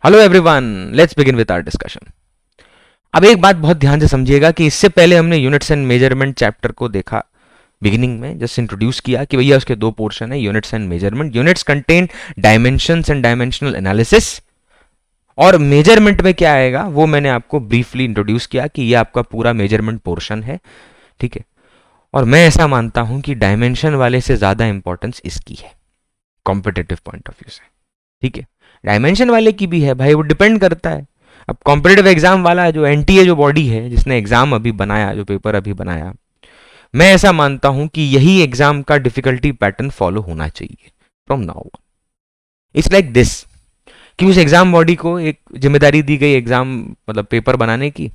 Hello everyone, let's begin with our discussion. अब एक बात बहुत ध्यान से समझिएगा कि इससे पहले हमने यूनिट्स एंड मेजरमेंट चैप्टर को देखा, बिगिनिंग में जस्ट इंट्रोड्यूस किया कि भैया उसके दो पोर्शन है, units and measurement. Units contain dimensions and dimensional analysis, और मेजरमेंट में क्या आएगा वो मैंने आपको ब्रीफली इंट्रोड्यूस किया कि ये आपका पूरा मेजरमेंट पोर्शन है, ठीक है। और मैं ऐसा मानता हूं कि डायमेंशन वाले से ज्यादा इंपॉर्टेंस इसकी है कॉम्पिटेटिव पॉइंट ऑफ व्यू से, ठीक है। डायमेंशन वाले की भी है भाई, वो डिपेंड करता है। अब कॉम्पिटेटिव एग्जाम वाला जो एनटीए जो बॉडी है जिसने एग्जाम अभी बनाया, जो पेपर अभी बनाया, मैं ऐसा मानता हूं कि यही एग्जाम का डिफिकल्टी पैटर्न फॉलो होना चाहिए from now on. It's like this कि उस एग्जाम बॉडी को एक जिम्मेदारी दी गई एग्जाम मतलब पेपर बनाने की।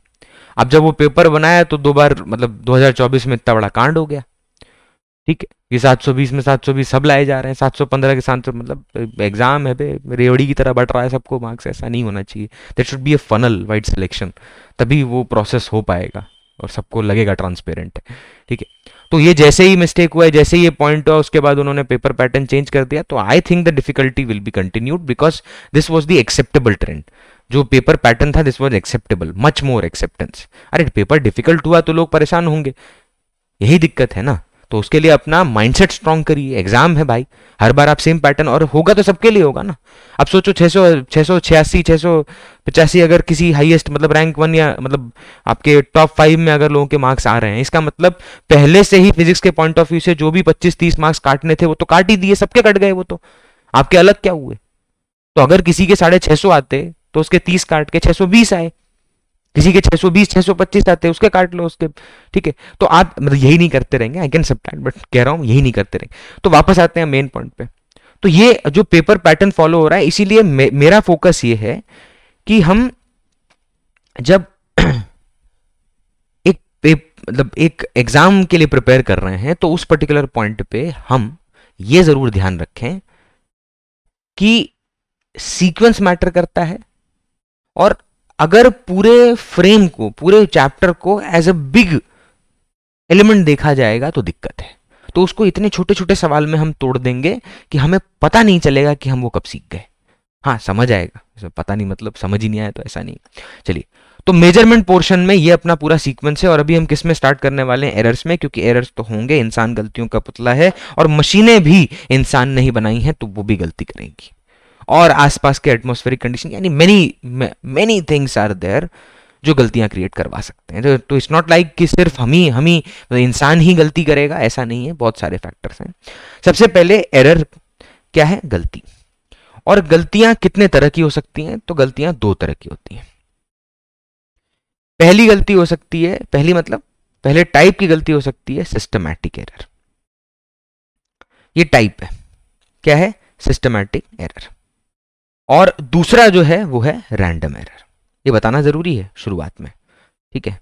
अब जब वो पेपर बनाया तो दो बार मतलब 2024 में इतना बड़ा कांड हो गया, ठीक है। ये 720 में 720 सब लाए जा रहे हैं, 715 के साथ मतलब एग्जाम है पे रेवड़ी की तरह बट रहा है सबको मार्क्स, ऐसा नहीं होना चाहिए। That should be a funnel wide selection, तभी वो प्रोसेस हो पाएगा और सबको लगेगा ट्रांसपेरेंट है, ठीक है। तो ये जैसे ही मिस्टेक हुआ है, जैसे ही ये पॉइंट हुआ, उसके बाद उन्होंने पेपर पैटर्न चेंज कर दिया। तो I think the difficulty will be continued because this was the acceptable trend. जो पेपर पैटर्न था this was acceptable, much more acceptance. अरे पेपर डिफिकल्ट हुआ तो लोग परेशान होंगे, यही दिक्कत है ना। तो उसके लिए अपना माइंडसेट स्ट्रांग करिए, एग्जाम है भाई, हर बार आप सेम पैटर्न, और होगा तो सबके लिए होगा ना। अब सोचो 686 685 अगर किसी हाईएस्ट मतलब रैंक 1 या मतलब आपके टॉप 5 में अगर लोगों के मार्क्स आ रहे हैं, इसका मतलब पहले से ही फिजिक्स के पॉइंट ऑफ व्यू से जो भी 25-30 मार्क्स काटने थे वो तो काट ही दिए, सबके कट गए, वो तो आपके अलग क्या हुए। तो अगर किसी के 650 आते तो उसके 30 काट के 620 आए, किसी के 620 625 आते हैं उसके काट लो उसके, ठीक है। तो आप मतलब यही नहीं करते रहेंगे, आई कैन सबट्रैक्ट, बट कह रहा हूं यही नहीं करते रहेंगे। तो वापस आते हैं मेन पॉइंट पे। तो ये जो पेपर पैटर्न फॉलो हो रहा है, इसीलिए मेरा फोकस ये है कि हम जब मतलब एक एग्जाम के लिए प्रिपेयर कर रहे हैं तो उस पर्टिकुलर पॉइंट पे हम ये जरूर ध्यान रखें कि सीक्वेंस मैटर करता है, और अगर पूरे फ्रेम को, पूरे चैप्टर को एज अ बिग एलिमेंट देखा जाएगा तो दिक्कत है। तो उसको इतने छोटे छोटे सवाल में हम तोड़ देंगे कि हमें पता नहीं चलेगा कि हम वो कब सीख गए। हाँ समझ आएगा, पता नहीं मतलब समझ ही नहीं आया तो ऐसा नहीं। चलिए, तो मेजरमेंट पोर्शन में ये अपना पूरा सीक्वेंस है, और अभी हम किस में स्टार्ट करने वाले हैं? एरर्स में, क्योंकि एरर्स तो होंगे, इंसान गलतियों का पुतला है, और मशीनें भी इंसान नहीं बनाई हैं तो वो भी गलती करेंगी। और आसपास के एटमॉस्फेरिक कंडीशन, यानी मेनी थिंग्स आर देयर जो गलतियां क्रिएट करवा सकते हैं। तो इट्स नॉट लाइक कि सिर्फ हम ही इंसान ही गलती करेगा, ऐसा नहीं है, बहुत सारे फैक्टर्स हैं। सबसे पहले एरर क्या है? गलती। और गलतियां कितने तरह की हो सकती हैं? तो गलतियां दो तरह की होती हैं। पहली गलती हो सकती है, पहली मतलब पहले टाइप की गलती हो सकती है सिस्टमैटिक एरर। ये टाइप है, क्या है? Systematic error. और दूसरा जो है वो है रैंडम एरर। ये बताना जरूरी है शुरुआत में, ठीक है।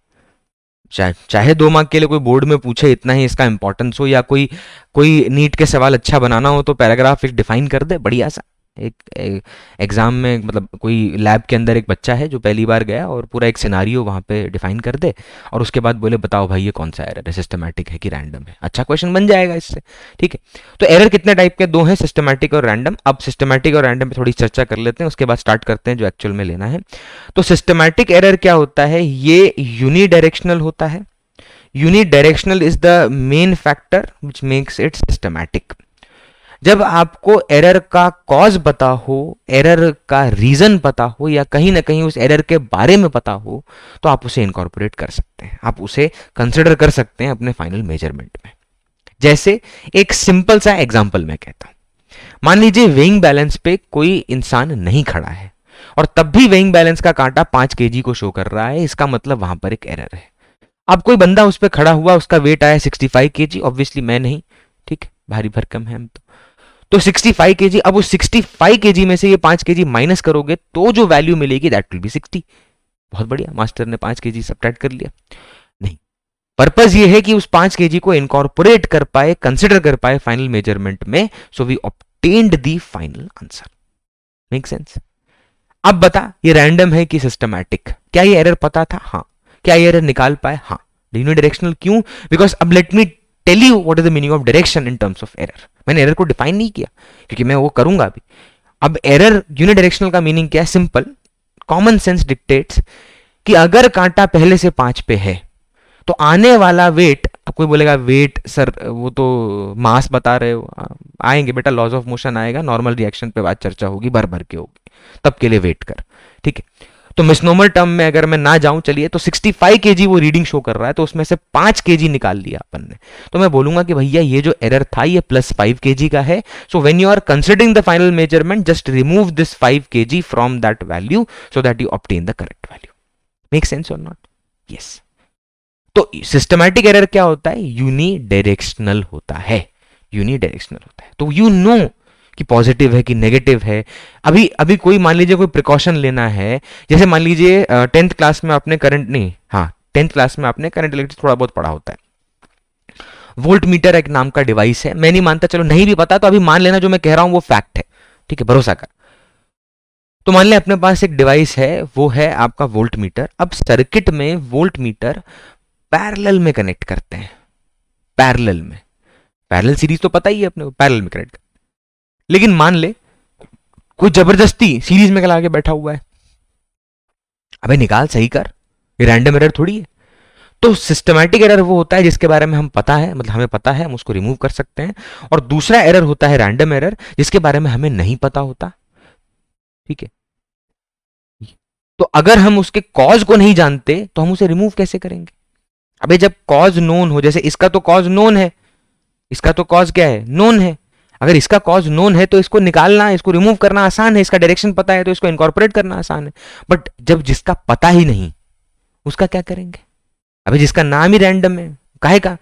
चाहे 2 मार्क के लिए कोई बोर्ड में पूछे, इतना ही इसका इंपॉर्टेंस हो, या कोई नीट के सवाल अच्छा बनाना हो तो पैराग्राफ एक डिफाइन कर दे बढ़िया सा। एक एग्जाम में मतलब कोई लैब के अंदर एक बच्चा है जो पहली बार गया और पूरा एक सिनारियो वहां पे डिफाइन कर दे, और उसके बाद बोले बताओ भाई ये कौन सा एरर है, सिस्टमैटिक है कि रैंडम है। अच्छा क्वेश्चन बन जाएगा इससे, ठीक है। तो एरर कितने टाइप के? 2 हैं, सिस्टमैटिक और रैंडम। अब सिस्टमैटिक और रैंडम पे थोड़ी चर्चा कर लेते हैं, उसके बाद स्टार्ट करते हैं जो एक्चुअल में लेना है। तो सिस्टमैटिक एरर क्या होता है? ये यूनिडायरेक्शनल होता है। Unidirectional is the main factor which makes it systematic. जब आपको एरर का कॉज पता हो, एरर का रीजन पता हो, या कहीं ना कहीं उस एरर के बारे में पता हो, तो आप उसे इनकॉर्पोरेट कर सकते हैं, आप उसे कंसिडर कर सकते हैं अपने फाइनल मेजरमेंट में। जैसे एक सिंपल सा एग्जांपल मैं कहता हूं, मान लीजिए वेइंग बैलेंस पे कोई इंसान नहीं खड़ा है, और तब भी वेइंग बैलेंस का कांटा 5 kg को शो कर रहा है, इसका मतलब वहां पर एक एरर है। अब कोई बंदा उस पर खड़ा हुआ, उसका वेट आया 65 kg, ऑब्वियसली मैं नहीं, ठीक है, भारी भरकम है हम तो 65 kg। अब उस 65 kg में से ये 5 kg माइनस करोगे तो जो वैल्यू मिलेगी दैट विल बी 60। बहुत बढ़िया, मास्टर ने 5 kg सब्ट्रैक्ट कर लिया। नहीं, पर्पस ये है कि उस 5 kg को इनकॉर्पोरेट कर पाए, कंसिडर कर पाए फाइनल मेजरमेंट में, so we obtained the final answer. Make sense? अब बता, ये रैंडम है कि सिस्टमैटिक? क्या ये एरर पता था? हाँ। क्या ये एरर निकाल पाए? हाँ। यूनिडायरेक्शनल क्यों? बिकॉज अब let me tell you what is the meaning of direction in terms of error. मैंने एरर को डिफाइन नहीं किया क्योंकि मैं वो करूंगा अभी। अब एरर यूनिडायरेक्शनल का मीनिंग क्या है? सिंपल, कॉमन सेंस डिक्टेट्स कि अगर कांटा पहले से 5 पे है तो आने वाला वेट, अब कोई बोलेगा वेट सर वो तो मास बता रहे हो, आएंगे बेटा, लॉज ऑफ मोशन आएगा, नॉर्मल रिएक्शन पे बात चर्चा होगी, भर भर के होगी, तब के लिए वेट कर, ठीक है। तो मिसनोमर टर्म में अगर मैं ना जाऊं, चलिए, तो 65 केजी वो रीडिंग शो कर रहा है, तो उसमें से 5 केजी निकाल लिया अपन ने, तो मैं बोलूंगा कि भैया ये जो एरर था ये +5 केजी का है। So when you are considering the final measurement, just remove this 5 KG from that value so that you obtain the correct value. Make sense or not? Yes. तो सिस्टमैटिक एरर क्या होता है? Unidirectional होता है, unidirectional होता है। तो you know कि पॉजिटिव है कि नेगेटिव है। अभी अभी कोई मान लीजिए कोई प्रिकॉशन लेना है, जैसे मान लीजिए 10th क्लास में आपने करंट नहीं, हाँ 10th क्लास में आपने करंट इलेक्ट्रिक थोड़ा बहुत पढ़ा होता है। वोल्ट मीटर एक नाम का डिवाइस है, मैं नहीं मानता, चलो नहीं भी पता तो अभी मान लेना जो मैं कह रहा हूं वो फैक्ट है, ठीक है, भरोसा कर। तो मान लें अपने पास एक डिवाइस है, वो है आपका वोल्ट मीटर। अब सर्किट में वोल्ट मीटर पैरेलल में कनेक्ट करते हैं, पैरेलल में, पैरेलल सीरीज तो पता ही है अपने को, पैरेलल में कनेक्ट। लेकिन मान ले कोई जबरदस्ती सीरीज में लगा के बैठा हुआ है, अबे निकाल, सही कर, ये रैंडम एरर थोड़ी है। तो सिस्टमैटिक एरर वो होता है जिसके बारे में हम पता है, मतलब हमें पता है, हम उसको रिमूव कर सकते हैं। और दूसरा एरर होता है रैंडम एरर, जिसके बारे में हमें नहीं पता होता, ठीक है। तो अगर हम उसके कॉज को नहीं जानते तो हम उसे रिमूव कैसे करेंगे? अबे जब कॉज नोन हो, जैसे इसका तो कॉज नोन है, इसका तो कॉज क्या है? नोन है। अगर इसका कॉज नोन है तो इसको निकालना, इसको रिमूव करना आसान है, इसका डायरेक्शन पता है तो इसको इनकॉर्पोरेट करना आसान है। बट जब जिसका पता ही नहीं, उसका क्या करेंगे? अबे जिसका नाम ही रैंडम है, काहे का?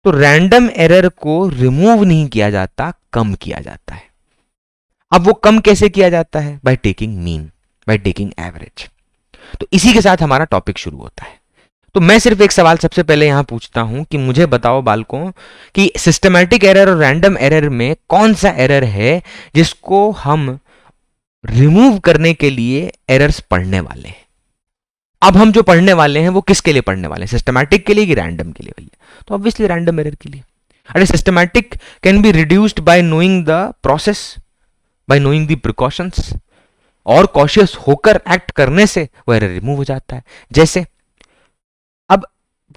तो रैंडम एरर को रिमूव नहीं किया जाता, कम किया जाता है। अब वो कम कैसे किया जाता है? By taking mean, by taking average. तो इसी के साथ हमारा टॉपिक शुरू होता है। तो मैं सिर्फ एक सवाल सबसे पहले यहां पूछता हूं कि मुझे बताओ बालकों कि सिस्टमैटिक एरर और रैंडम एरर में कौन सा एरर है जिसको हम रिमूव करने के लिए एरर्स पढ़ने वाले हैं। अब हम जो पढ़ने वाले हैं वो किसके लिए पढ़ने वाले हैं? सिस्टमैटिक के लिए कि रैंडम के लिए? भैया तो ऑब्वियसली रैंडम एरर के लिए। अरे systematic can be reduced by knowing the process, bye knowing the precautions, और कॉशियस होकर एक्ट करने से वो एरर रिमूव हो जाता है। जैसे अब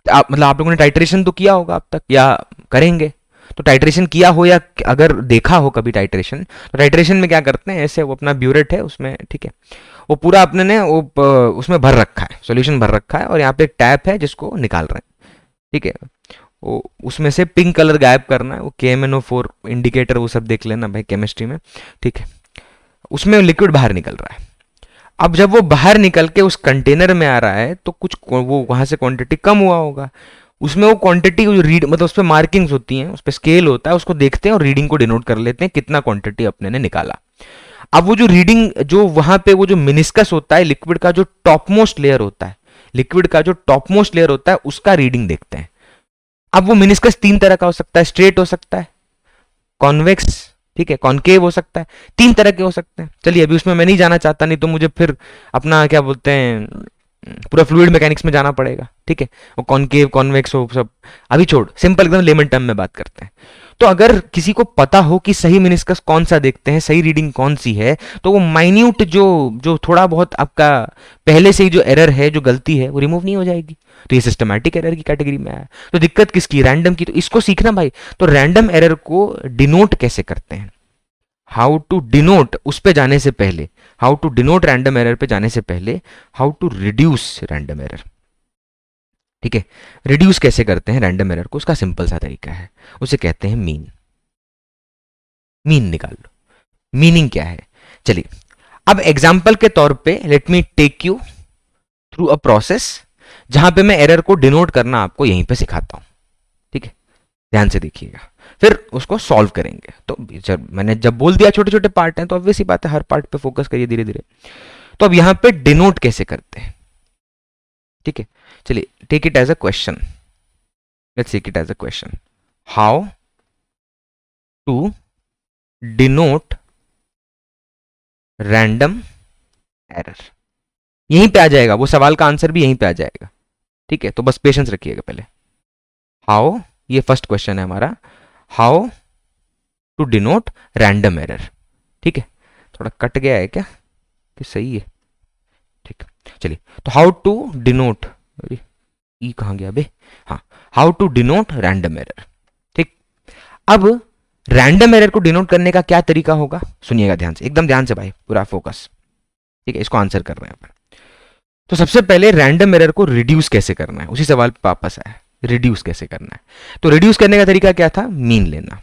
मतलब आप लोगों ने टाइट्रेशन तो किया होगा अब तक, या करेंगे, तो टाइट्रेशन किया हो या अगर देखा हो कभी टाइट्रेशन, तो टाइट्रेशन में क्या करते हैं, ऐसे वो अपना ब्यूरेट है उसमें, ठीक है, वो पूरा अपने ने वो उसमें भर रखा है, सॉल्यूशन भर रखा है, और यहाँ पे एक टैप है जिसको निकाल रहे हैं, ठीक है। वो उसमें से पिंक कलर गायब करना है, वो KMnO4 इंडिकेटर वो सब देख लेना भाई केमिस्ट्री में, ठीक है। उसमें लिक्विड बाहर निकल रहा है। अब जब वो बाहर निकल के उस कंटेनर में आ रहा है तो कुछ वो वहां से क्वांटिटी कम हुआ होगा, उसमें वो क्वांटिटी रीड, मतलब उस पर मार्किंग्स होती हैं, उस पर स्केल होता है, उसको देखते हैं और रीडिंग को डिनोट कर लेते हैं कितना क्वांटिटी अपने ने निकाला। अब वो जो रीडिंग, जो वहां पे वो जो मिनिस्कस होता है लिक्विड का, जो टॉप मोस्ट लेयर होता है, लिक्विड का जो टॉप मोस्ट लेयर होता है उसका रीडिंग देखते हैं। अब वो मिनिस्कस 3 तरह का हो सकता है, स्ट्रेट हो सकता है, कॉन्वेक्स, ठीक है, कॉनकेव हो सकता है, 3 तरह के हो सकते हैं। चलिए अभी उसमें मैं नहीं जाना चाहता, नहीं तो मुझे फिर अपना क्या बोलते हैं पूरा फ्लूइड मैकेनिक्स में जाना पड़ेगा, ठीक है। वो कॉनकेव कॉन्वेक्स हो सब अभी छोड़, सिंपल एकदम लेमन टर्म में बात करते हैं। तो अगर किसी को पता हो कि सही मिनिस्कस कौन सा देखते हैं, सही रीडिंग कौन सी है, तो वो माइन्यूट जो जो थोड़ा बहुत आपका पहले से ही जो एरर है, जो गलती है, वो रिमूव नहीं हो जाएगी। तो ये सिस्टमैटिक एरर की कैटेगरी में आया। तो दिक्कत किसकी? रैंडम की। तो इसको सीखना भाई। तो रैंडम एरर को डिनोट कैसे करते हैं, हाउ टू डिनोट, उस पे जाने से पहले, how to denote random error पे जाने से पहले, how to reduce random error, ठीक है। रिड्यूस कैसे करते हैं रैंडम एरर को, उसका सिंपल सा तरीका है, उसे कहते हैं मीन। मीन निकाल लो। मीनिंग क्या है? चलिए अब एग्जाम्पल के तौर पे let me take you through a process जहां पे मैं एरर को डिनोट करना आपको यहीं पे सिखाता हूं, ठीक है। ध्यान से देखिएगा, फिर उसको सॉल्व करेंगे। तो मैंने जब बोल दिया छोटे छोटे पार्ट हैं, तो ऑब्वियस ही बात है, हर पार्ट पे फोकस करिए धीरे धीरे। तो अब यहां पे डिनोट कैसे करते हैं, ठीक है। चलिए take it as a question, let's take it as a question, how to denote random error. यहीं पे आ जाएगा, वो सवाल का आंसर भी यहीं पे आ जाएगा, ठीक है। तो बस पेशेंस रखिएगा पहले। हाउ, ये फर्स्ट क्वेश्चन है हमारा, how to denote random error. ठीक है, थोड़ा कट गया है क्या कि सही है? ठीक, चलिए। तो हाउ टू डिनोट, अरे ई कहाँ गया बे, हाँ, how to denote random error. ठीक, अब रैंडम एरर को डिनोट करने का क्या तरीका होगा, सुनिएगा ध्यान से, एकदम ध्यान से भाई, पूरा फोकस। ठीक है, इसको आंसर कर रहे हैं अपन। तो सबसे पहले रैंडम एरर को रिड्यूस कैसे करना है, उसी सवाल पे वापस आया, रिड्यूस कैसे करना है। तो रिड्यूस करने का तरीका क्या था, मीन लेना।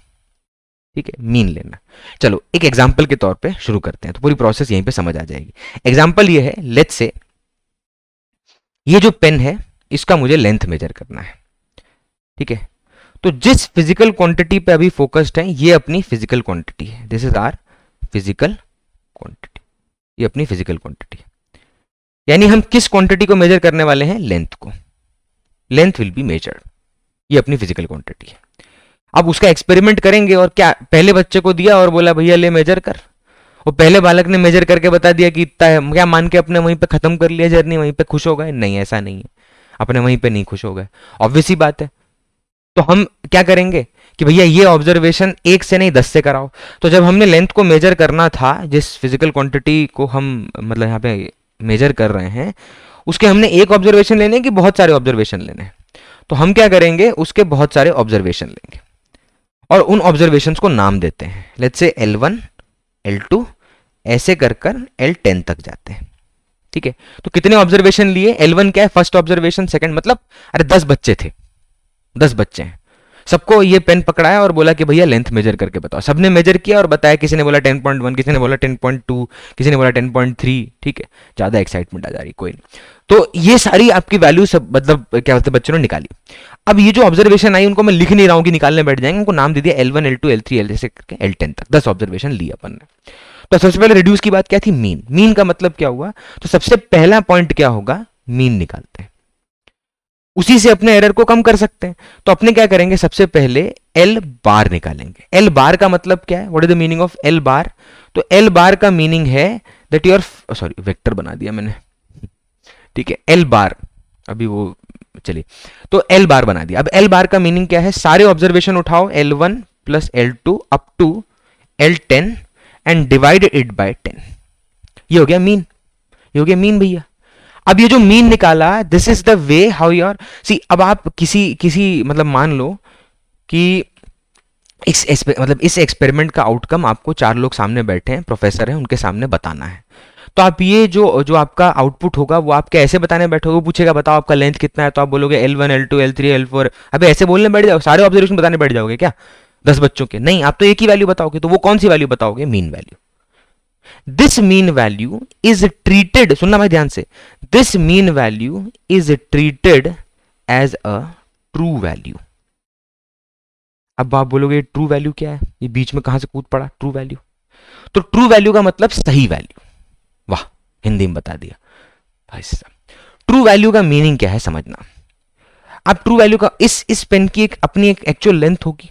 ठीक है, मीन लेना। चलो एक एग्जांपल के तौर पे शुरू करते हैं, तो पूरी प्रोसेस यहीं पे समझ आ जाएगी। एग्जांपल ये है, लेट्स से ये जो पेन है इसका मुझे लेंथ मेजर करना है। ठीक है, तो जिस फिजिकल क्वांटिटी पे अभी फोकस्ड है ये अपनी फिजिकल क्वांटिटी है, this is our physical quantity, ये अपनी फिजिकल क्वांटिटी है। यानी हम किस क्वांटिटी को मेजर करने वाले हैं, लेंथ को। लेंथ विल बी मेजर्ड, ये अपनी फिजिकल क्वांटिटी है। अब उसका एक्सपेरिमेंट करेंगे और क्या, पहले बच्चे को दिया और बोला भैया ले मेजर कर, और पहले बालक ने मेजर करके बता दिया कि इतना है, क्या मान के अपने वहीं पे खत्म कर लिया जर्नी, वहीं पे खुश हो गए? नहीं, ऐसा नहीं है, अपने वहीं पे नहीं खुश हो गए, ऑब्वियस ही बात है। तो हम क्या करेंगे कि भैया ये ऑब्जर्वेशन 1 से नहीं 10 से कराओ। तो जब हमने लेंथ को मेजर करना था, जिस फिजिकल क्वांटिटी को हम मतलब यहाँ पे मेजर कर रहे हैं, उसके हमने एक ऑब्जर्वेशन लेने कि बहुत सारे ऑब्जर्वेशन लेने हैं, तो हम क्या करेंगे, उसके बहुत सारे ऑब्जर्वेशन लेंगे और उन ऑब्जर्वेशंस को नाम देते हैं। लेट्स से L1, L2 ऐसे कर कर L10 तक जाते हैं। ठीक है, तो कितने ऑब्जर्वेशन लिए, L1 क्या है, फर्स्ट ऑब्जर्वेशन, सेकंड, मतलब अरे 10 बच्चे थे, 10 बच्चे हैं, सबको ये पेन पकड़ाया और बोला कि भैया लेंथ मेजर करके बताओ। सबने मेजर किया और बताया, किसी ने बोला 10.1, किसी ने बोला 10.2, किसी ने बोला 10.3। ठीक है, ज्यादा एक्साइटमेंट आ जा रही, कोई नहीं। तो ये सारी आपकी वैल्यू सब मतलब क्या बोलते बच्चों ने निकाली। अब ये जो ऑब्जर्वेशन आई उनको मैं लिख नहीं रहा हूं कि निकालने बैठ जाएंगे, उनको नाम दे दिया L1, L2, L3, L जैसे करके L10 तक, 10 ऑब्जर्वेशन लिए अपन ने। तो सबसे पहले रिड्यूस की बात क्या थी, मीन। मीन का मतलब क्या हुआ, तो सबसे पहला पॉइंट क्या होगा, मीन निकालते हैं, उसी से अपने एरर को कम कर सकते हैं। तो अपने क्या करेंगे, सबसे पहले एल बार निकालेंगे। एल बार का मतलब क्या है, what is the meaning of L बार? तो एल बार का मीनिंग है दैट योर, सॉरी वेक्टर बना दिया मैंने, ठीक है, एल बार, अभी वो चलिए, तो एल बार बना दिया। अब एल बार का मीनिंग क्या है, सारे ऑब्जर्वेशन उठाओ L1 plus L2 up to L10 and divide it by 10, ये हो गया मीन, ये हो गया मीन भैया। अब ये जो मीन निकाला, this is the way how your see. अब आप किसी मतलब मान लो कि इस एक्सपेरिमेंट का आउटकम आपको 4 लोग सामने बैठे हैं, प्रोफेसर हैं, उनके सामने बताना है। तो आप ये जो आपका आउटपुट होगा वो आप कैसे बताने बैठोगे, वो पूछेगा बताओ आपका लेंथ कितना है, तो आप बोलोगे L1, L2, L3, L4। अबे ऐसे बोलने बैठ जाओ, सारे ऑब्जर्वेशन बताने बैठ जाओगे क्या 10 बच्चों के? नहीं, आप तो एक ही वैल्यू बताओगे। तो वो कौन सी वैल्यू बताओगे, mean value. This mean value is treated, सुनना भाई ध्यान से, this mean value is treated as a true value. अब आप बोलोगे ट्रू वैल्यू क्या है, ये बीच में कहां से कूद पड़ा, ट्रू वैल्यू। तो ट्रू वैल्यू का मतलब सही वैल्यू। वाह, हिंदी में बता दिया भाई साहब। ट्रू वैल्यू का मीनिंग क्या है समझना। अब ट्रू वैल्यू का इस पेन की अपनी एक एक्चुअल लेंथ होगी,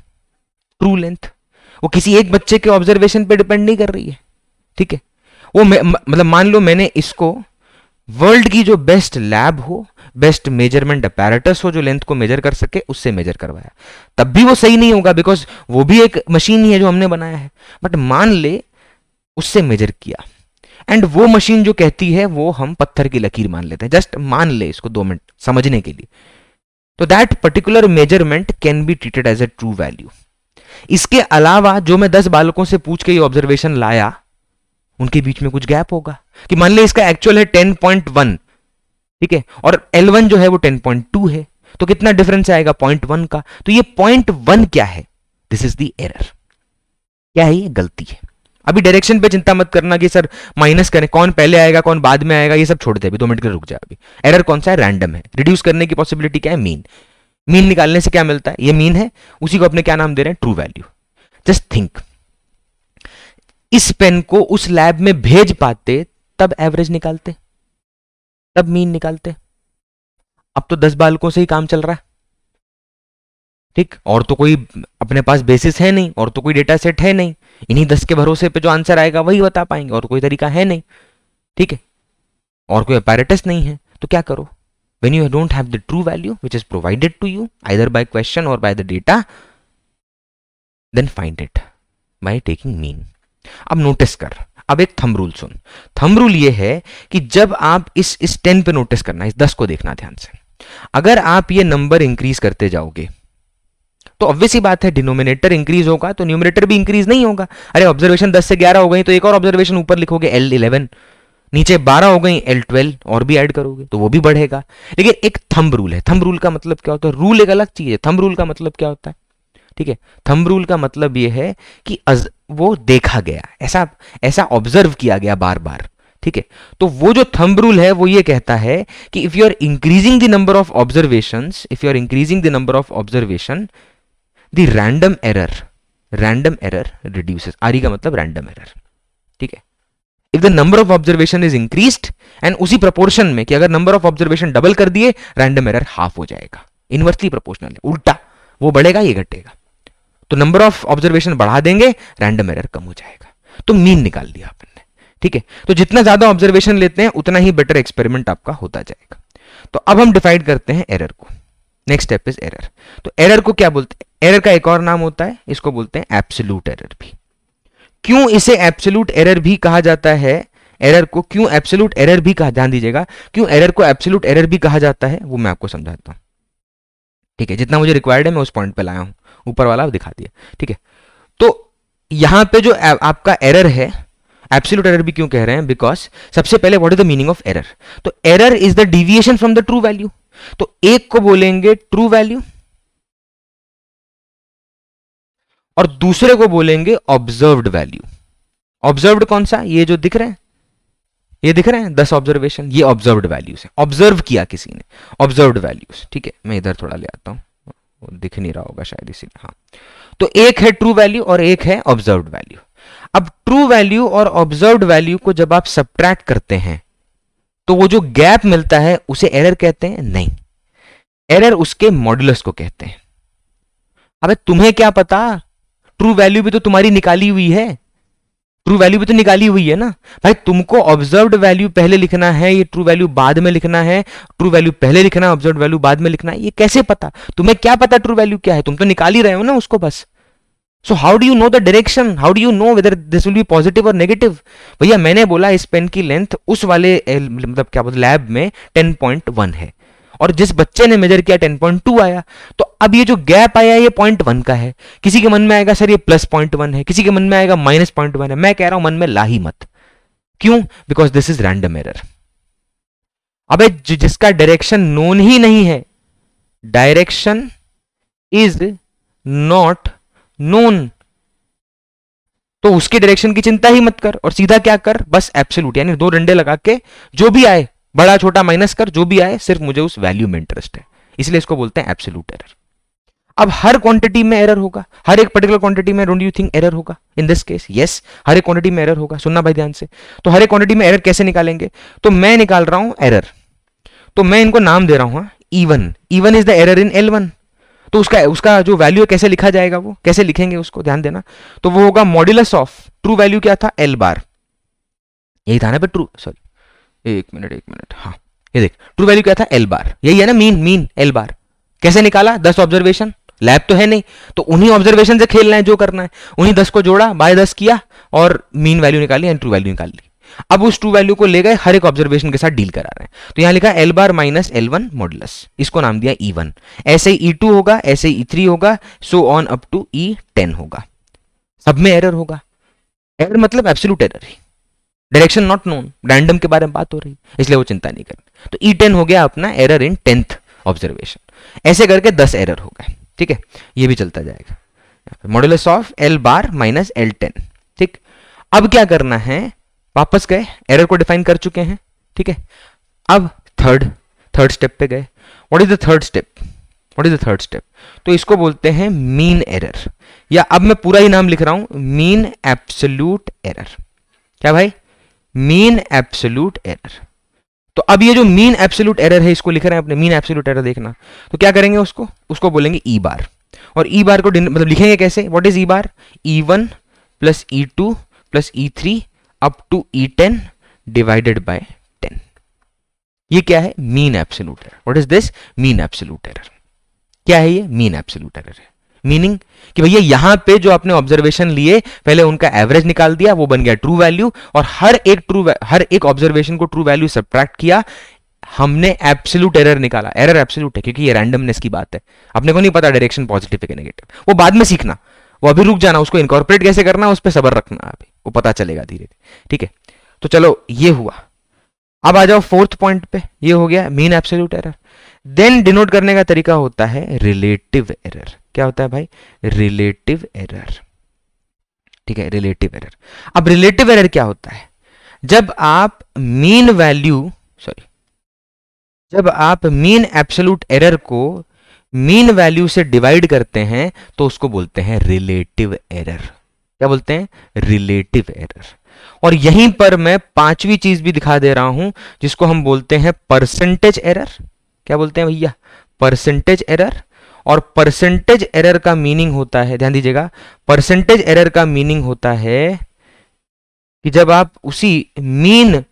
ट्रू लेंथ, वो किसी एक बच्चे के ऑब्जर्वेशन पे डिपेंड नहीं कर रही है। ठीक है, वो मतलब मान लो मैंने इसको वर्ल्ड की जो बेस्ट लैब हो, बेस्ट मेजरमेंट अपैरेटस हो जो लेंथ को मेजर कर सके, उससे मेजर करवाया, तब भी वो सही नहीं होगा, बिकॉज वो भी एक मशीन ही है जो हमने बनाया है। बट मान ले उससे मेजर किया, एंड वो मशीन जो कहती है वो हम पत्थर की लकीर मान लेते हैं, जस्ट मान ले इसको 2 मिनट समझने के लिए। तो that particular measurement can be treated as a true value. इसके अलावा जो मैं 10 बालकों से पूछ के ये ऑब्जर्वेशन लाया, उनके बीच में कुछ गैप होगा कि मान ले इसका एक्चुअल है 10.1, ठीक है, और L1 जो है वो 10.2 है, तो कितना डिफरेंस आएगा 0.1 का। तो ये 0.1 क्या है, दिस इज द एरर। क्या है ये, गलती है। अभी डायरेक्शन पे चिंता मत करना कि सर माइनस करें, कौन पहले आएगा कौन बाद में आएगा, ये सब छोड़ दे, अभी 2 मिनट के लिए रुक जाए। अभी एरर कौन सा है, रैंडम है। रिड्यूस करने की पॉसिबिलिटी क्या है, मीन। मीन निकालने से क्या मिलता है, ये मीन है, उसी को अपने क्या नाम दे रहे हैं, ट्रू वैल्यू। जस्ट थिंक, इस पेन को उस लैब में भेज पाते तब एवरेज निकालते, तब मीन निकालते। अब तो 10 बालकों से ही काम चल रहा है, ठीक, और तो कोई अपने पास बेसिस है नहीं, और तो कोई डेटा सेट है नहीं, इन्हीं 10 के भरोसे पे जो आंसर आएगा वही बता पाएंगे, और कोई तरीका है नहीं, ठीक है, और कोई अपैरेटस नहीं है। तो क्या करो, when you don't have the true value which is provided to you either by question or by the data, then find it by taking mean. अब नोटिस कर, अब एक थंब रूल सुन। थंब रूल ये है कि जब आप इस 10 पे नोटिस करना, इस 10 को देखना ध्यान से, अगर आप ये नंबर इंक्रीज करते जाओगे तो ऑब्वियस ही बात है डिनोमिनेटर इंक्रीज होगा तो न्यूमरेटर भी इंक्रीज नहीं होगा। अरे ऑब्जर्वेशन 10 से 11 हो गई तो एक और ऑब्जर्वेशन ऊपर लिखोगे L11, नीचे 12 हो गई L12 और भी ऐड करोगे तो वो भी बढ़ेगा। लेकिन एक थंब रूल है। थंब रूल का मतलब क्या होता है? रूल एक अलग चीज है, थंब रूल का मतलब क्या होता है? ठीक है, थंब रूल का मतलब ये है कि वो देखा गया, ऐसा ऐसा ऑब्जर्व किया गया बार बार। ठीक है, तो वो जो थंब रूल है वो ये कहता है कि if you are increasing the number of observations, if you are increasing the number of observation, the random error reduces. R का मतलब रैंडम एरर। ठीक है, if the number of observation is increased and उसी proportion में कि अगर number of observation double कर दिए रैंडम एरर हाफ हो जाएगा। इनवर्सली प्रोपोर्शनल है, उल्टा, वो बढ़ेगा ये घटेगा। तो नंबर ऑफ ऑब्जर्वेशन बढ़ा देंगे रैंडम एरर कम हो जाएगा। तो मीन निकाल लिया आपने। ठीक है, तो जितना ज्यादा ऑब्जर्वेशन लेते हैं उतना ही बेटर एक्सपेरिमेंट आपका होता जाएगा। तो अब हम डिफाइड करते हैं एरर को। Next step is error. तो एरर को क्या बोलते हैं? एरर का एक और नाम होता है, इसको बोलते हैं एब्सोल्यूट एरर भी। क्यों इसे एब्सोल्यूट एरर भी कहा जाता है? एरर को क्यों एब्सोल्यूट एरर भी कहा, ध्यान दीजिएगा, क्यों एरर को एब्सोल्यूट एरर भी कहा जाता है वो मैं आपको समझाता हूं। ठीक है, जितना मुझे रिक्वायर्ड है मैं उस पॉइंट पे लाया हूं, ऊपर वाला दिखा दिया। ठीक है, तो यहां पे जो आपका एरर है, एब्सोल्यूट एरर भी क्यों कह रहे हैं? बिकॉज सबसे पहले what is the meaning of error? तो error is the deviation from the true value. तो एक को बोलेंगे ट्रू वैल्यू और दूसरे को बोलेंगे ऑब्जर्व्ड वैल्यू। ऑब्जर्व्ड कौन सा? ये जो दिख रहे हैं, ये दिख रहे हैं 10 ऑब्जर्वेशन, ये ऑब्जर्व्ड वैल्यूज है, ऑब्जर्व किया किसी ने, ऑब्जर्व्ड वैल्यूज। ठीक है, मैं इधर थोड़ा ले आता हूं, वो दिख नहीं रहा होगा शायद इसीलिए। हाँ, तो एक है ट्रू वैल्यू और एक है ऑब्जर्व्ड वैल्यू। अब ट्रू वैल्यू और ऑब्जर्व्ड वैल्यू को जब आप सब्ट्रैक्ट करते हैं तो वो जो गैप मिलता है उसे एरर कहते हैं? नहीं, एरर उसके मॉड्यूलस को कहते हैं। अबे तुम्हें क्या पता, ट्रू वैल्यू भी तो तुम्हारी निकाली हुई है, ट्रू वैल्यू भी तो निकाली हुई है ना भाई। तुमको ऑब्जर्व्ड वैल्यू पहले लिखना है, ये ट्रू वैल्यू बाद में लिखना है, ट्रू वैल्यू पहले लिखना है, ऑब्जर्व्ड वैल्यू बाद में लिखना है। ये कैसे पता? तुम्हें क्या पता ट्रू वैल्यू क्या है? तुम तो निकाल ही रहे हो ना उसको बस। So how do you know the direction? How do you know whether this will be positive और नेगेटिव? भैया मैंने बोला इस पेन की लेंथ उस वाले मतलब क्या बोलते लैब में 10.1 है और जिस बच्चे ने मेजर किया 10.2 आया। तो अब ये जो गैप आया ये 0.1 का है। किसी के मन में आएगा सर ये +0.1 है, किसी के मन में आएगा -0.1 है। मैं कह रहा हूं मन में ला ही मत। क्यों? Because this is random error. अबे जिसका डायरेक्शन नोन ही नहीं है, डायरेक्शन इज नॉट नोन, तो उसके डायरेक्शन की चिंता ही मत कर और सीधा क्या कर, बस एब्सोल्यूट यानी 2 डंडे लगा के जो भी आए बड़ा छोटा माइनस कर, जो भी आए सिर्फ मुझे उस वैल्यू में इंटरेस्ट है, इसलिए इसको बोलते हैं एब्सोल्यूट एरर। अब हर क्वांटिटी में एरर होगा, हर एक पर्टिकुलर क्वांटिटी में डोंट यू थिंक एरर होगा इन दिस केस? यस, हर एक क्वांटिटी में एरर होगा। सुनना भाई ध्यान से। तो हर एक क्वांटिटी में एरर कैसे निकालेंगे? तो मैं निकाल रहा हूं एरर, तो मैं इनको नाम दे रहा हूं E1। E1 is the error in L1। तो उसका जो वैल्यू है कैसे लिखा जाएगा, वो कैसे लिखेंगे उसको ध्यान देना। तो वो होगा मॉड्यूलस ऑफ ट्रू वैल्यू क्या था? L बार। यही था ना पे ट्रू, सॉरी एक मिनट, हाँ ये देख ट्रू वैल्यू क्या था? L बार। यही है ना मीन L बार। कैसे निकाला? 10 ऑब्जर्वेशन, लैब तो है नहीं तो उन्हीं ऑब्जर्वेशन से खेलना है, जो करना है उन्हीं 10 को जोड़ा, बाय 10 किया और मीन वैल्यू निकाली एंड ट्रू वैल्यू निकाल ली। अब उस ट्रू वैल्यू को ले गए, हर एक ऑब्जर्वेशन के साथ डील करा रहे हैं। तो यहां लिखा L बार माइनस L1 मॉडुलस, इसको नाम दिया E1। ऐसे ही E2 होगा, ऐसे ही E3 होगा, so on up to E10 होगा। सब में एरर होगा। एरर मतलब absolute error he, direction not known, random के बारे में बात हो रही, इसलिए वो चिंता नहीं करनी। तो E10 हो गया अपना एरर इन 10th ऑब्जर्वेशन। ऐसे करके 10 एरर हो गए। ठीक है, ये भी चलता जाएगा। Modulus of L bar minus L10। ठीक, अब क्या करना है? वापस गए, एरर को डिफाइन कर चुके हैं। ठीक है, अब थर्ड स्टेप पे गए। What is the third step? What is the third step? तो इसको बोलते हैं मीन एरर, या अब मैं पूरा ही नाम लिख रहा हूं, मीन एब्सोल्यूट एरर। क्या भाई? Mean absolute error. तो अब ये जो मीन एब्सोल्यूट एरर है, इसको लिख रहे हैं अपने, मीन एब्सोल्यूट एरर देखना। तो क्या करेंगे उसको बोलेंगे E बार। और E बार को मतलब लिखेंगे कैसे? What is E bar? E1 plus E2 plus E3 up to E10 divided by 10। ये क्या है? Mean absolute error. What is this? Mean absolute error. क्या है ये? मीन एब्सोल्यूट एरर है। मीनिंग कि भैया यहां पे जो आपने ऑब्जर्वेशन लिए पहले उनका एवरेज निकाल दिया, वो बन गया ट्रू वैल्यू, और हर एक ऑब्जर्वेशन को ट्रू वैल्यू सब्ट्रैक्ट किया, हमने एब्सोल्यूट एरर निकाला। एरर एब्सोल्यूट है क्योंकि ये रैंडमनेस की बात है, अपने को नहीं पता डायरेक्शन पॉजिटिव है कि नेगेटिव, वो बाद में सीखना, वो अभी रुक जाना, उसको इनकॉर्पोरेट कैसे करना उस पर सब्र रखना, अभी वो पता चलेगा धीरे धीरे, ठीक है। तो चलो ये हुआ, अब आ जाओ फोर्थ पॉइंट पे, ये हो गया mean absolute error. Then denote करने का तरीका होता है रिलेटिव एरर। क्या होता है भाई? रिलेटिव एरर, ठीक है, रिलेटिव एरर। अब रिलेटिव एरर क्या होता है? जब आप मीन वैल्यू जब आप मीन एब्सोल्यूट एरर को मीन वैल्यू से डिवाइड करते हैं तो उसको बोलते हैं रिलेटिव एरर। क्या बोलते हैं? Relative error. और यहीं पर मैं पांचवी चीज भी दिखा दे रहा हूं जिसको हम बोलते हैं परसेंटेज एरर। क्या बोलते हैं भैया? Percentage error. और परसेंटेज एरर का मीनिंग होता है, ध्यान दीजिएगा, परसेंटेज एरर का मीनिंग होता है कि जब आप उसी मीन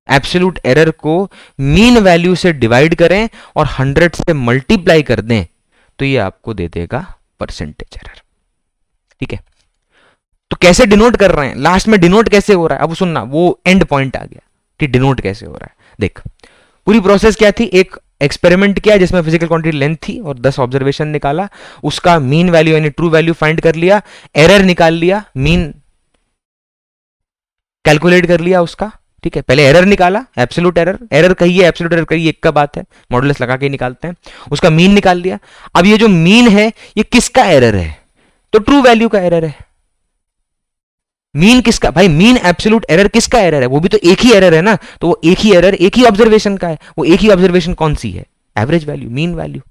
एब्सोल्यूट एरर को मीन वैल्यू से डिवाइड करें और 100 से मल्टीप्लाई कर दें तो ये आपको दे देगा परसेंटेज एरर, ठीक है। तो कैसे डिनोट कर रहे हैं, लास्ट में डिनोट कैसे हो रहा है, अब सुनना, वो एंड पॉइंट आ गया कि डिनोट कैसे हो रहा है। देख, पूरी प्रोसेस क्या थी, एक एक्सपेरिमेंट किया जिसमें फिजिकल क्वांटिटी लेंथ थी और 10 ऑब्जर्वेशन निकाला, उसका मीन वैल्यू यानी ट्रू वैल्यू फाइंड कर लिया, एरर निकाल लिया, मीन कैलकुलेट कर लिया उसका, ठीक है। पहले एरर निकाला, एब्सोल्यूट एरर, एरर कहिए एब्सोल्यूट एरर कहिए एक का बात है, मॉडुलस लगा के निकालते हैं, उसका मीन निकाल लिया। अब ये जो मीन है ये किसका एरर है? तो ट्रू वैल्यू का एरर है। मीन किसका भाई? मीन एब्सोल्यूट एरर किसका एरर है? वो भी तो एक ही एरर है ना, तो वो एक ही एरर एक ही ऑब्जर्वेशन का है। वो एक ही ऑब्जर्वेशन कौन सी है? एवरेज वैल्यू, मीन वैल्यू,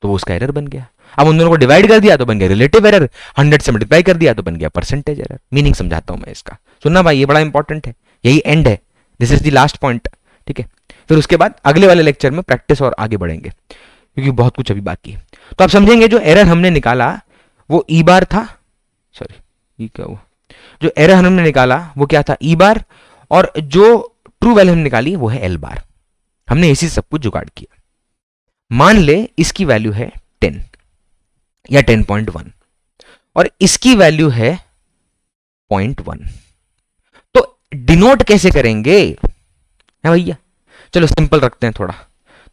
तो वो उसका एरर बन गया। अब उन दोनों को डिवाइड कर दिया तो बन गया रिलेटिव एरर, 100 से मल्टीप्लाई कर दिया तो बन गया परसेंटेज एरर। मीनिंग समझाता हूं मैं इसका, सुनना भाई, ये बड़ा इंपॉर्टेंट है, यही एंड है, this is the last point, ठीक है। फिर उसके बाद अगले वाले लेक्चर में प्रैक्टिस और आगे बढ़ेंगे क्योंकि बहुत कुछ अभी बाकी है। तो आप समझेंगे जो एरर हमने निकाला वो ई बार था, सॉरी ये क्या हुआ, जो एरर हमने निकाला वो क्या था? ई बार, और जो ट्रू वैल्यू हमने निकाली वो है एल बार। हमने इसी सब कुछ जुगाड़ किया। मान ले इसकी वैल्यू है 10 या 10.1 और इसकी वैल्यू है 0.1, तो डिनोट कैसे करेंगे है भैया? चलो सिंपल रखते हैं थोड़ा,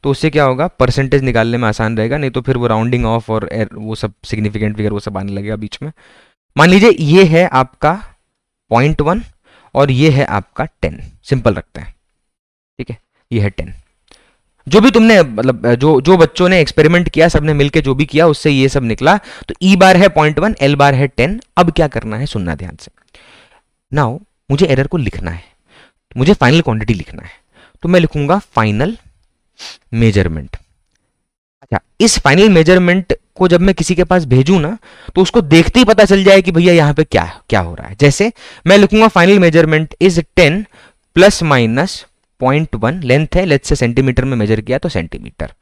तो उससे क्या होगा, परसेंटेज निकालने में आसान रहेगा, नहीं तो फिर वो राउंडिंग ऑफ और वो सब सिग्निफिकेंट फिगर वो सब आने लगेगा बीच में। मान लीजिए ये है आपका 0.1 और ये है आपका 10, सिंपल रखते हैं, ठीक है, ये है 10। जो भी तुमने मतलब जो बच्चों ने एक्सपेरिमेंट किया, सबने मिलके जो भी किया उससे ये सब निकला। तो ई बार है 0.1, एल बार है 10। अब क्या करना है, सुनना ध्यान से। नाउ मुझे एरर को लिखना है, मुझे फाइनल क्वांटिटी लिखना है, तो मैं लिखूंगा फाइनल मेजरमेंट। अच्छा, इस फाइनल मेजरमेंट को जब मैं किसी के पास भेजूं ना तो उसको देखते ही पता चल जाए कि भैया यहां पे क्या क्या हो रहा है। जैसे मैं लिखूंगा final measurement is 10 plus minus 0.1, length है, लेट्स से सेंटीमीटर में मेजर किया तो सेंटीमीटर,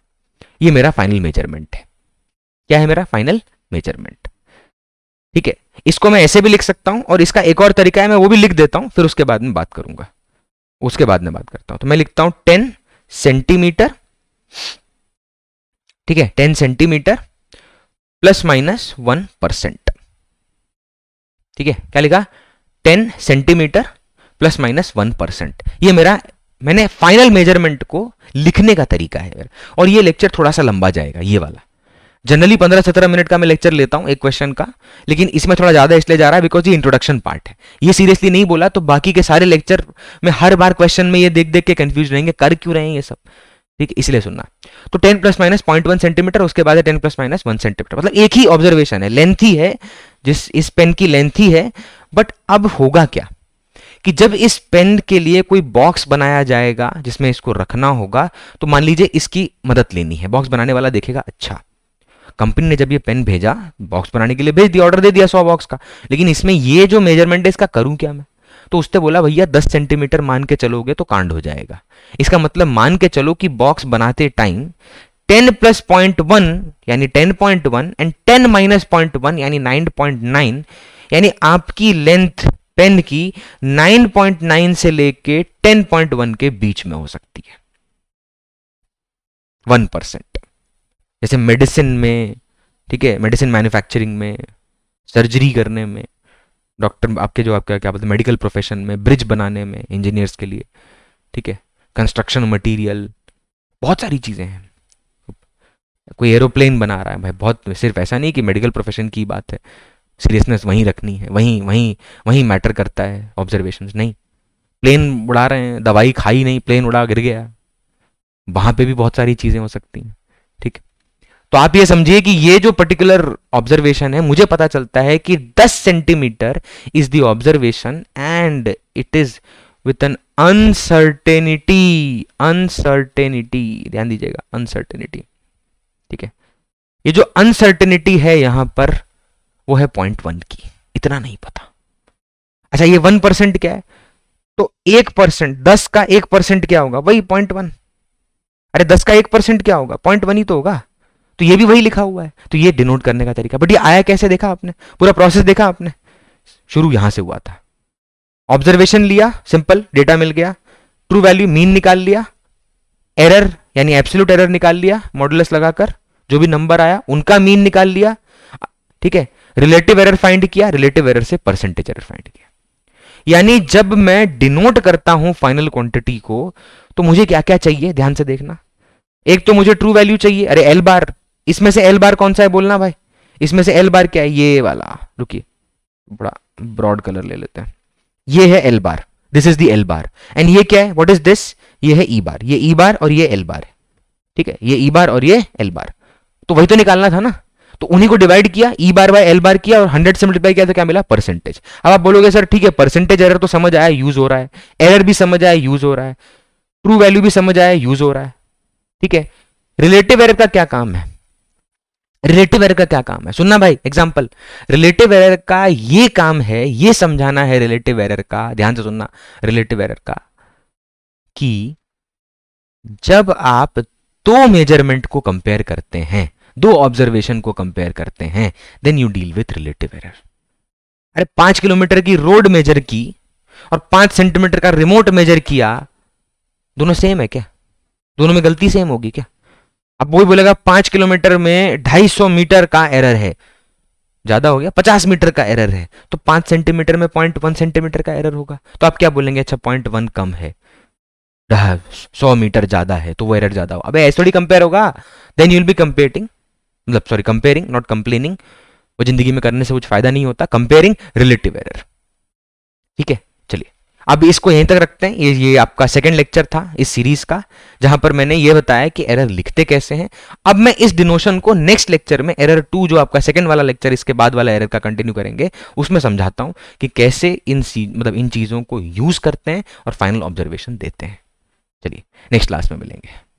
ये मेरा फाइनल मेजरमेंट है। क्या है मेरा फाइनल मेजरमेंट, ठीक है। इसको मैं ऐसे भी लिख सकता हूं और इसका एक और तरीका है, मैं वो भी लिख देता हूं, फिर उसके बाद में बात करूंगा, उसके बाद में बात करता हूं। तो मैं लिखता हूं 10 सेंटीमीटर, ठीक है, 10 सेंटीमीटर प्लस माइनस 1%, ठीक है। क्या लिखा? 10 सेंटीमीटर प्लस माइनस 1%। ये मेरा, मैंने फाइनल मेजरमेंट को लिखने का तरीका है। और ये लेक्चर थोड़ा सा लंबा जाएगा, ये वाला। जनरली 15-17 मिनट का मैं लेक्चर लेता हूं एक क्वेश्चन का, लेकिन इसमें थोड़ा ज्यादा इसलिए जा रहा है बिकॉज ये इंट्रोडक्शन पार्ट है। ये सीरियसली नहीं बोला तो बाकी के सारे लेक्चर में हर बार क्वेश्चन में ये देख देख के कंफ्यूज रहेंगे, कर क्यों रहे हैं ये सब, ठीक है, इसलिए सुनना। तो 10 प्लस माइनस 0.1 सेंटीमीटर, उसके बाद है 10 प्लस माइनस 1 सेंटीमीटर, मतलब एक ही ऑब्जर्वेशन है, लेंथ ही है, इस पेन की लेंथ ही है। बट अब होगा क्या कि जब इस पेन के लिए कोई बॉक्स बनाया जाएगा जिसमें इसको रखना होगा, तो मान लीजिए इसकी मदद लेनी है। बॉक्स बनाने वाला देखेगा, अच्छा कंपनी ने जब ये पेन भेजा, बॉक्स बनाने के लिए भेज दिया, ऑर्डर दे दिया 100 बॉक्स का, लेकिन इसमें ये जो मेजरमेंट है इसका करूं क्या मैं? तो उसने बोला भैया 10 सेंटीमीटर मान के चलोगे तो कांड हो जाएगा। इसका मतलब मान के चलो कि बॉक्स बनाते टाइम 10 प्लस 0.1 यानी 10.1 एंड 10 माइनस 0.1 यानी 9.9, यानी आपकी लेंथ पेन की 9.9 से लेके 10.1 के बीच में हो सकती है, 1%। जैसे मेडिसिन में, ठीक है, मेडिसिन मैन्युफैक्चरिंग में, सर्जरी करने में, डॉक्टर आपके जो आपका क्या बोलते हैं मेडिकल प्रोफेशन में, ब्रिज बनाने में इंजीनियर्स के लिए, ठीक है, कंस्ट्रक्शन मटेरियल, बहुत सारी चीज़ें हैं। कोई एरोप्लेन बना रहा है भाई, बहुत सिर्फ ऐसा नहीं कि मेडिकल प्रोफेशन की बात है, सीरियसनेस वहीं रखनी है, वहीं वहीं वहीं मैटर करता है ऑब्जर्वेशंस। नहीं, प्लेन उड़ा रहे हैं, दवाई खाई नहीं, प्लेन उड़ा गिर गया, वहां पे भी बहुत सारी चीज़ें हो सकती हैं। ठीक, तो आप ये समझिए कि ये जो पर्टिकुलर ऑब्जर्वेशन है, मुझे पता चलता है कि 10 centimetre is the observation and it is with an uncertainty, uncertainty, ध्यान दीजिएगा, अनसर्टेनिटी। ठीक है, ये जो अनसर्टेनिटी है यहां पर वो है 0.1 की, इतना नहीं पता। अच्छा, ये 1% क्या है? तो 1%, 10 का 1% क्या होगा? वही 0.1। अरे 10 का 1% क्या होगा? 0.1 ही तो होगा। तो ये भी वही लिखा हुआ है। तो ये डिनोट करने का तरीका, बट ये आया कैसे देखा आपने? पूरा प्रोसेस देखा आपने? शुरू यहां से हुआ था, ऑब्जर्वेशन लिया, सिंपल डेटा मिल गया, ट्रू वैल्यू मीन निकाल लिया, एरर यानी एब्सोल्यूट एरर निकाल लिया मॉडुलस लगाकर, जो भी नंबर आया उनका मीन निकाल लिया। ठीक है, रिलेटिव एरर फाइंड किया, रिलेटिव एरर से परसेंटेज एरर फाइंड किया। यानी जब मैं डिनोट करता हूं फाइनल क्वांटिटी को, तो मुझे क्या क्या चाहिए, ध्यान से देखना। एक तो मुझे ट्रू वैल्यू चाहिए, अरे एल बार, इसमें से एल बार कौन सा है बोलना भाई, इसमें से एल बार क्या है? ये वाला, रुकिए बड़ा ब्रॉड कलर ले लेते हैं, ये है L bar, this is the L bar. And ये क्या है, व्हाट इज दिस? ये है ई बार, ये ई बार और ये एल बार है। ठीक है, ये ई बार और ये एल बार, तो वही तो निकालना था ना। तो उन्हीं को डिवाइड किया, ई बार बाय एल बार किया और 100 से मल्टीप्लाई किया तो क्या मिला? परसेंटेज। अब आप बोलोगे सर ठीक है, परसेंटेज एरर तो समझ आया, यूज हो रहा है, एरर भी समझ आया, यूज हो रहा है, ट्रू वैल्यू भी समझ आया, यूज हो रहा है। ठीक है, रिलेटिव एरर का क्या काम है? रिलेटिव एरर का क्या काम है? सुनना भाई, एग्जांपल, रिलेटिव एरर का ये काम है, ये समझाना है रिलेटिव एरर का, ध्यान से सुनना, रिलेटिव एरर का कि जब आप दो मेजरमेंट को कंपेयर करते हैं, दो ऑब्जर्वेशन को कंपेयर करते हैं, then you deal with relative error. अरे 5 किलोमीटर की रोड मेजर की और 5 सेंटीमीटर का रिमोट मेजर किया, दोनों सेम है क्या? दोनों में गलती सेम होगी क्या? अब वही बोलेगा 5 किलोमीटर में 250 मीटर का एरर है, ज्यादा हो गया, 50 मीटर का एरर है, तो 5 सेंटीमीटर में 0.1 सेंटीमीटर का एरर होगा। तो आप क्या बोलेंगे? अच्छा 0.1 कम है, 100 मीटर ज्यादा है, तो वो एरर ज्यादा हो। अबे ऐसे थोड़ी कंपेयर होगा। Then you will be comparing, मतलब सॉरी कंपेयरिंग, नॉट कंप्लेनिंग, वो जिंदगी में करने से कुछ फायदा नहीं होता। Comparing relative error. ठीक है, चलिए अब इसको यहीं तक रखते हैं। ये आपका सेकंड लेक्चर था इस सीरीज का, जहां पर मैंने ये बताया कि एरर लिखते कैसे हैं। अब मैं इस डिनोशन को नेक्स्ट लेक्चर में, एरर 2 जो आपका सेकंड वाला लेक्चर इसके बाद वाला एरर का कंटिन्यू करेंगे, उसमें समझाता हूं कि कैसे इन चीजों को यूज करते हैं और फाइनल ऑब्जर्वेशन देते हैं। चलिए नेक्स्ट क्लास में मिलेंगे।